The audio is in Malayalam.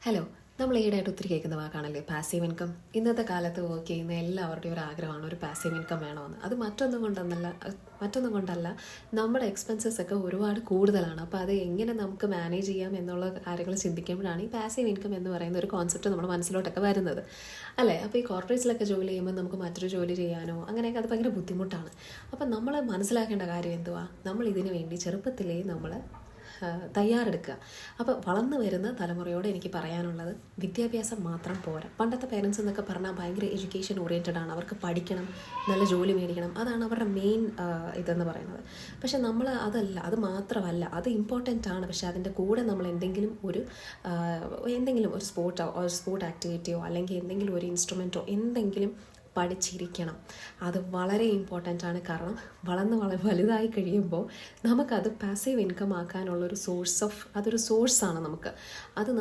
ഹലോ. നമ്മൾ ഈയിടെയായിട്ട് ഒത്തിരി കേൾക്കുന്ന വാക്കാണല്ലേ പാസീവ് ഇൻകം. ഇന്നത്തെ കാലത്ത് വർക്ക് ചെയ്യുന്ന എല്ലാവരുടെയും ഒരു ആഗ്രഹമാണ് ഒരു പാസീവ് ഇൻകം വേണമെന്ന്. അത് മറ്റൊന്നും കൊണ്ടല്ല, നമ്മുടെ എക്സ്പെൻസസ് ഒക്കെ ഒരുപാട് കൂടുതലാണ്. അപ്പോൾ അത് എങ്ങനെ നമുക്ക് മാനേജ് ചെയ്യാം എന്നുള്ള കാര്യങ്ങൾ ചിന്തിക്കുമ്പോഴാണ് ഈ പാസീവ് ഇൻകം എന്ന് പറയുന്ന ഒരു കോൺസെപ്റ്റ് നമ്മുടെ മനസ്സിലോട്ടൊക്കെ വരുന്നത്, അല്ലേ? അപ്പോൾ ഈ കോർപ്പറേറ്റ്സിലൊക്കെ ജോലി ചെയ്യുമ്പോൾ നമുക്ക് മറ്റൊരു ജോലി ചെയ്യാനോ അങ്ങനെയൊക്കെ അത് ഭയങ്കര ബുദ്ധിമുട്ടാണ്. അപ്പം നമ്മൾ മനസ്സിലാക്കേണ്ട കാര്യം എന്തുവാ, നമ്മൾ ഇതിനു വേണ്ടി ചെറുപ്പത്തിലേ നമ്മൾ തയ്യാറെടുക്കുക. അപ്പോൾ വളർന്നു വരുന്ന തലമുറയോട് എനിക്ക് പറയാനുള്ളത്, വിദ്യാഭ്യാസം മാത്രം പോരാ. പണ്ടത്തെ പേരൻസ് എന്നൊക്കെ പറഞ്ഞാൽ ഭയങ്കര എഡ്യൂക്കേഷൻ ഓറിയൻറ്റഡ് ആണ്. അവർക്ക് പഠിക്കണം, നല്ല ജോലി മേടിക്കണം, അതാണ് അവരുടെ മെയിൻ ഇതെന്ന് പറയുന്നത്. പക്ഷെ നമ്മൾ അതല്ല, അത് മാത്രമല്ല, അത് ഇമ്പോർട്ടൻ്റ് ആണ്. പക്ഷെ അതിൻ്റെ കൂടെ നമ്മൾ എന്തെങ്കിലും ഒരു സ്പോർട്ട് ആക്ടിവിറ്റിയോ അല്ലെങ്കിൽ എന്തെങ്കിലും ഒരു ഇൻസ്ട്രുമെൻറ്റോ എന്തെങ്കിലും പഠിച്ചിരിക്കണം. അത് വളരെ ഇമ്പോർട്ടൻ്റ് ആണ്. കാരണം വലുതായി കഴിയുമ്പോൾ നമുക്കത് പാസീവ് ഇൻകം ആക്കാനുള്ളൊരു അതൊരു സോഴ്സാണ് നമുക്ക്. അത്